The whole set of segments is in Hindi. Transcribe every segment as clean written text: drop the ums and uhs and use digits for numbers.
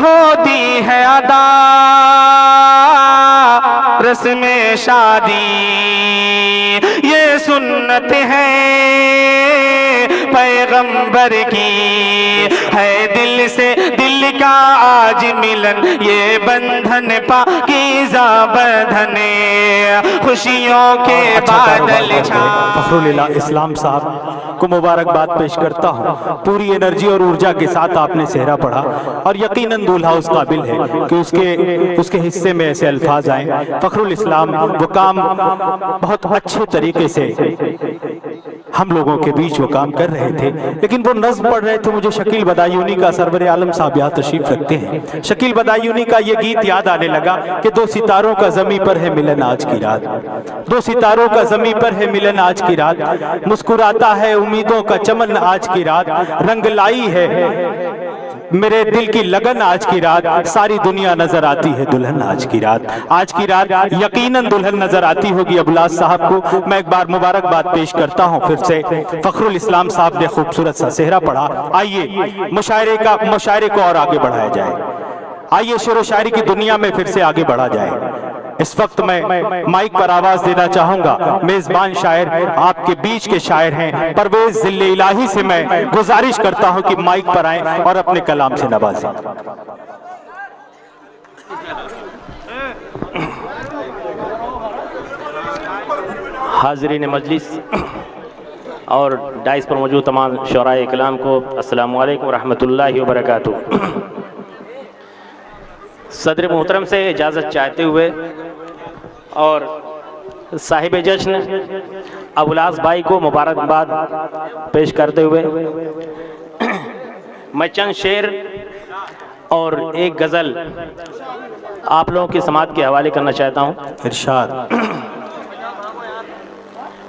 होती है अदा रस्म शादी, ये सुन्नत है पैगंबर की, है दिल से दिल का आज मिलन, ये बंधन पाकीज़ा बंधन, खुशियों के बादल छा। फखरुल इस्लाम साहब को मुबारकबाद पेश करता हूँ। पूरी एनर्जी और ऊर्जा के साथ आपने सेहरा पढ़ा और यकीनन दूल्हा उस काबिल है कि उसके हिस्से में ऐसे अल्फाज आए। फखरुल इस्लाम वो काम बहुत अच्छे तरीके से हम लोगों के बीच वो काम कर रहे थे, लेकिन वो नज़्म पढ़ रहे थे। मुझे शकील बदायूनी का, सरवर आलम साहब यहाँ तशरीफ रखते हैं, शकील बदायूनी का ये गीत याद आने लगा कि दो सितारों का ज़मीं पर है मिलन आज की रात, दो सितारों का ज़मीं पर है मिलन आज की रात, मुस्कुराता है उम्मीदों का चमन आज की रात, रंग लाई है मेरे दिल की लगन आज की रात, सारी दुनिया नजर आती है दुल्हन आज की रात। आज की रात यकीनन दुल्हन नजर आती होगी। अबुलास साहब को मैं एक बार मुबारकबाद पेश करता हूं फिर से। फखरुल इस्लाम साहब ने खूबसूरत सा सेहरा पढ़ा। आइए मुशायरे को और आगे बढ़ाया जाए, आइए शेर व शायरी की दुनिया में फिर से आगे बढ़ा जाए। इस वक्त मैं माइक पर आवाज देना चाहूंगा, मेजबान शायर आपके बीच के शायर हैं परवेज जिले इलाही से मैं गुजारिश करता हूं कि माइक पर आएं और अपने कलाम से नवाजें। हाज़रीन मजलिस और डाइस पर मौजूद तमाम शुराए कलाम को अस्सलामु अलैकुम रहमतुल्लाहि व बरकातुहू। सदर मोहतरम से इजाज़त चाहते हुए और साहिब जश्न अबुलास भाई को मुबारकबाद पेश करते हुए मैं चंद शेर और एक गज़ल आप लोगों की समात के हवाले करना चाहता हूँ। इरशाद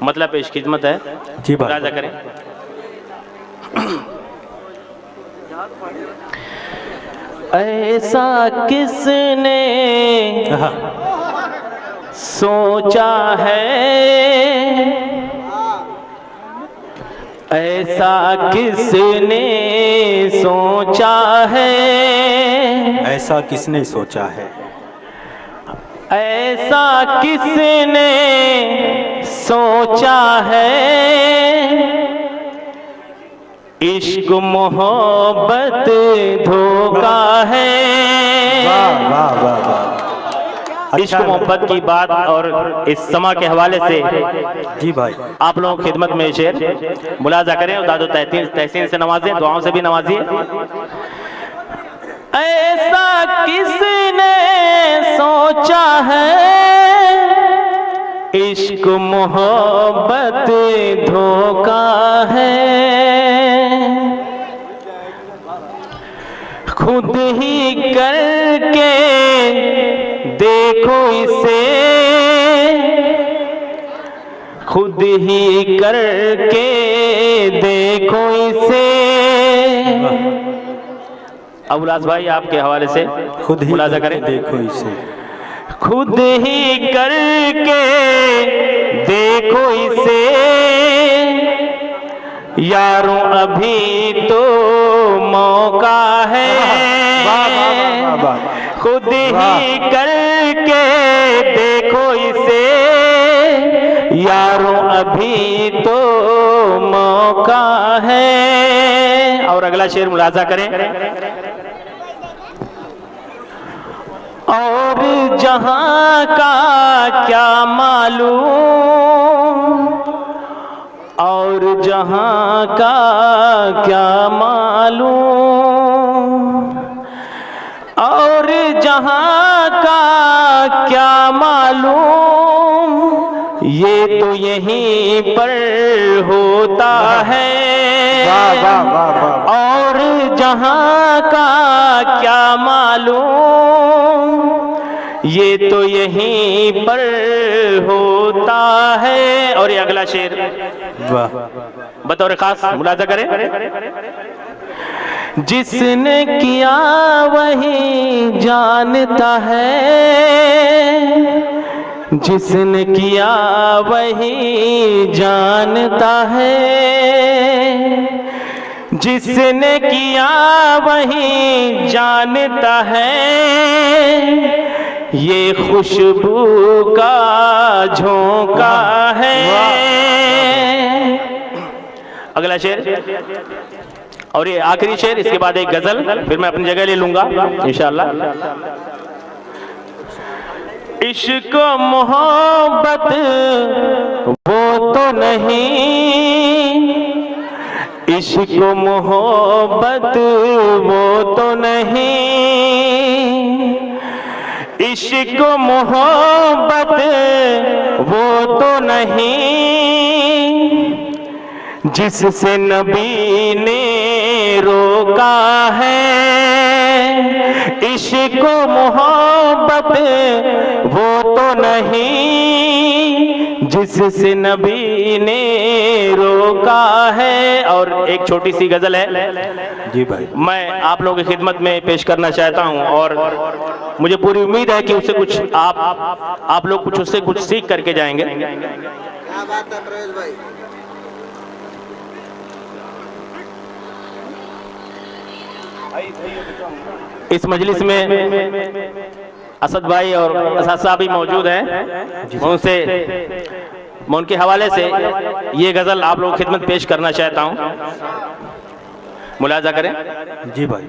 मतलब पेश खिदमत है जी, राजा करें। ऐसा किसने सोचा है, ऐसा किसने सोचा है, ऐसा किसने सोचा है, ऐसा किसने सोचा है, इश्क मोहब्बत धोखा है। वाह वाह वाह वाह। इश्क मोहब्बत की बात और इस समा के हवाले से जी भाई आप लोगों की खिदमत में शेर मुलाजा करें और दादो तहसीन से नवाजें, दुआओं से भी नवाजिए। ऐसा किसने सोचा है, इश्क मोहब्बत धोखा है, खुद ही करके देखो इसे, खुद ही करके देखो इसे। अबुलास भाई आपके हवाले से खुद ही मुलाजा करें। देखो इसे, खुद ही करके देखो इसे, यारों अभी तो मौका है। खुद ही करके देखो इसे, यारों अभी तो मौका है। और अगला शेर मुलाजा करें। और जहां का क्या मालूम, और जहां का क्या मालूम, और जहां का क्या मालूम, ये तो यहीं पर होता है। और जहां का क्या मालूम, ये तो यहीं पर होता है। और ये अगला शेर बतौर खास मुलाजा करें। जिसने किया वही जानता है, जिसने किया वही जानता है, जिसने किया वही जानता है, ये खुशबू का झोंका है। अगला शेर और ये आखिरी शेर, इसके बाद एक गजल, फिर मैं अपनी जगह ले लूंगा इंशाअल्लाह। इश्क मोहब्बत वो तो नहीं, इश्क मोहब्बत वो तो नहीं, इश्क मोहब्बत वो तो नहीं, जिससे नबी ने रोका है। इश्क मोहब्बत वो तो नहीं, जिससे नबी ने रोका है। और एक छोटी सी गजल है जी भाई, मैं आप लोगों की खिदमत में पेश करना चाहता हूं, और मुझे पूरी उम्मीद है कि उससे कुछ आप लोग कुछ उससे कुछ सीख करके जाएंगे। क्या बात है प्रवेश भाई। इस मजलिस में असद भाई और असद साहब भी मौजूद हैं। मैं उनके हवाले से ये गजल आप लोगों की खिदमत पेश करना चाहता हूं, मुलाजा करें। जी भाई।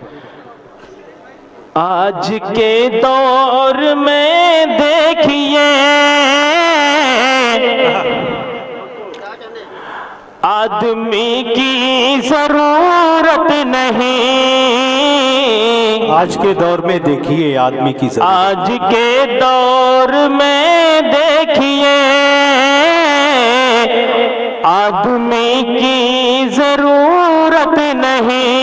आज के दौर में देखिए आदमी की जरूरत नहीं, आज के दौर में देखिए आदमी की जरूरत, आज के दौर में देखिए आदमी की जरूरत नहीं,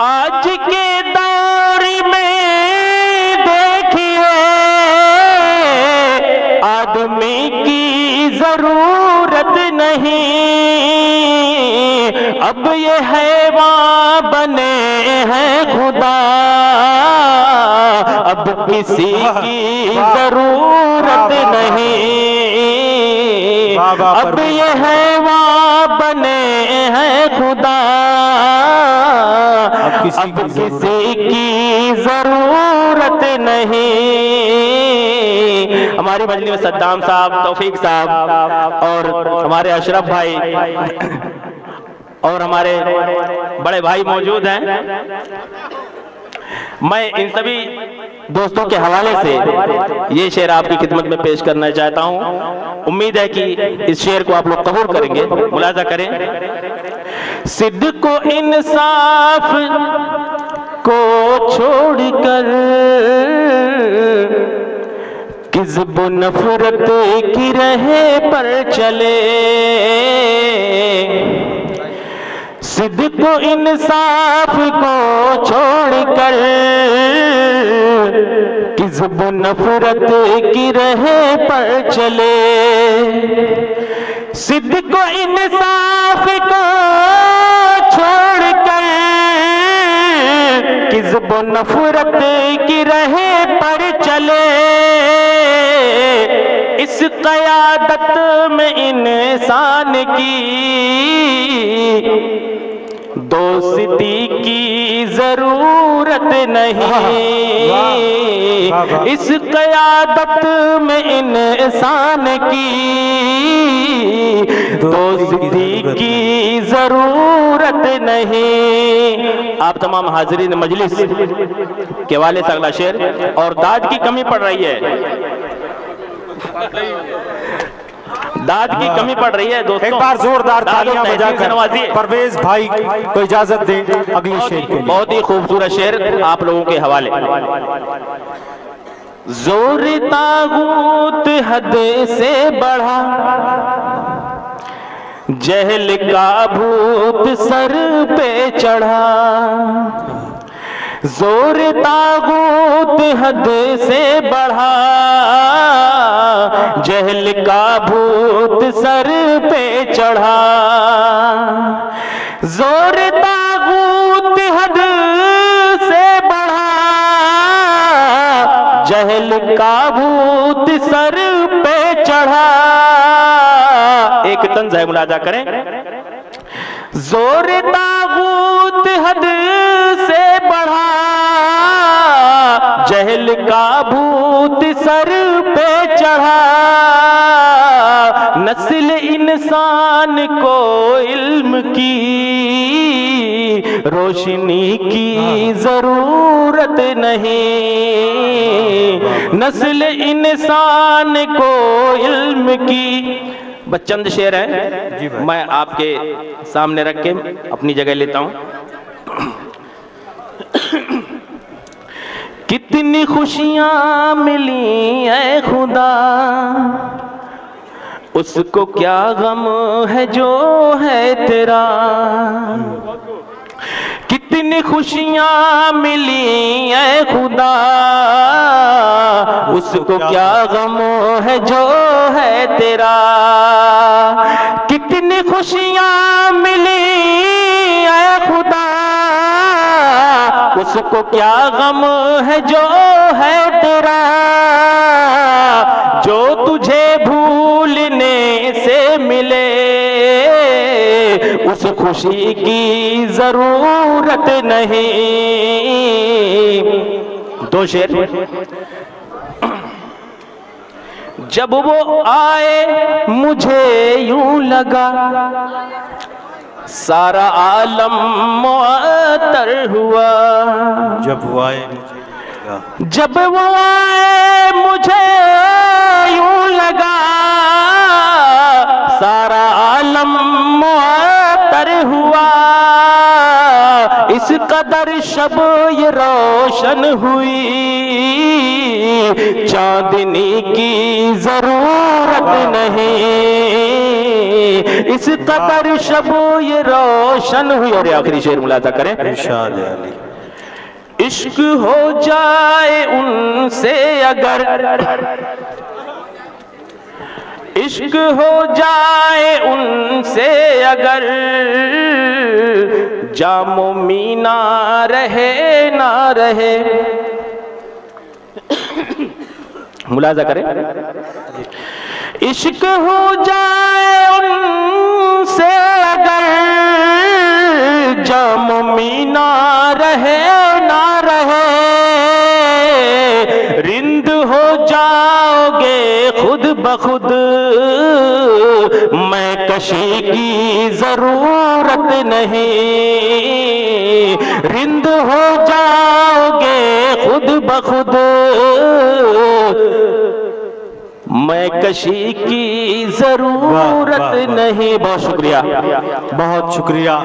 आज के दौर में देखिए आदमी की जरूरत नहीं, अब ये हैवान बने हैं खुदा, अब किसी की जरूरत नहीं, अब ये हैवान बने हैं खुदा, अब किसी की जरूरत नहीं। हमारी मजलिस में सद्दाम साहब, तौफीक साहब और हमारे अशरफ भाई और हमारे बड़े भाई मौजूद हैं। मैं इन सभी दोस्तों के हवाले से ये शेर आपकी खिदमत में पेश करना चाहता हूं। उम्मीद है कि इस शेर को आप लोग कबूल करेंगे, मुलाजा करें। सिद्ध को इंसाफ को छोड़कर किज़्ब नफरत की रहे पर चले, सिद्ध को इंसाफ को छोड़कर किज़्ब नफरत की रहे पर चले, सिद्ध को इंसाफ को छोड़कर किज़्ब नफरत की रहे पर चले, इस क़यादत में इंसान की दोस्ती की जरूरत नहीं, इस क़यादत में इंसान की दोस्ती की जरूरत नहीं। आप तमाम हाज़रीन मजलिस के वाले से अगला शेर, और दाद की कमी पड़ रही है, दाद की कमी पड़ रही है दोस्तों। एक बार जोरदार तालियां बजाकर परवेज भाई को इजाजत दें अगले शेर के लिए। बहुत ही खूबसूरत शेर आप लोगों के हवाले। जोर तागूत हद से बढ़ा, जहल का भूत सर पे चढ़ा, जोर तागूत हद से बढ़ा, जहल का भूत सर पे चढ़ा, जोर तागूत हद से बढ़ा, जहल का भूत सर पे चढ़ा। एक एक तंज है, मुलाजा करें। जोर तागूत हद से बढ़ा, जहल का भूत सर पे चढ़ा, नस्ल इंसान को इल्म की रोशनी की जरूरत नहीं, नस्ल इंसान को इल्म की। बस चंद शेर हैं, मैं आपके सामने रख के अपनी जगह लेता हूं। कितनी खुशियां मिली ऐ खुदा, उसको क्या गम है जो है तेरा। कितनी खुशियां मिली ऐ खुदा, उसको क्या गम है जो है तेरा। कितनी खुशियां मिली ऐ खुदा, उसको क्या गम है जो है तेरा। जो तुझे भूलने से मिले, उस खुशी की जरूरत नहीं। दो शेर। जब वो आए मुझे यूं लगा, सारा आलम मुअत्तर हुआ। जब वो आए जब वो आए मुझे यूं लगा, सारा आलम मुअत्तर हुआ। इस कदर शब ये रोशन हुई, चांदनी की जरूरत नहीं। इस कदर शब ये रोशन हुई। और आखिरी शेर मुलाजा करें। इरशाद अली। इश्क हो जाए उनसे अगर, इश्क हो जाए उनसे अगर, जामो मीना रहे ना रहे। मुलाजा करें। इश्क हो जाए उनसे अगर, जामो मीना रहे ना रहे। रिंद हो जाओगे खुद बखुद, मैं कशी की जरूरत नहीं। रिंद हो जाओगे खुद बखुद, मैं कशी की जरूरत नहीं। बहुत शुक्रिया, बहुत शुक्रिया।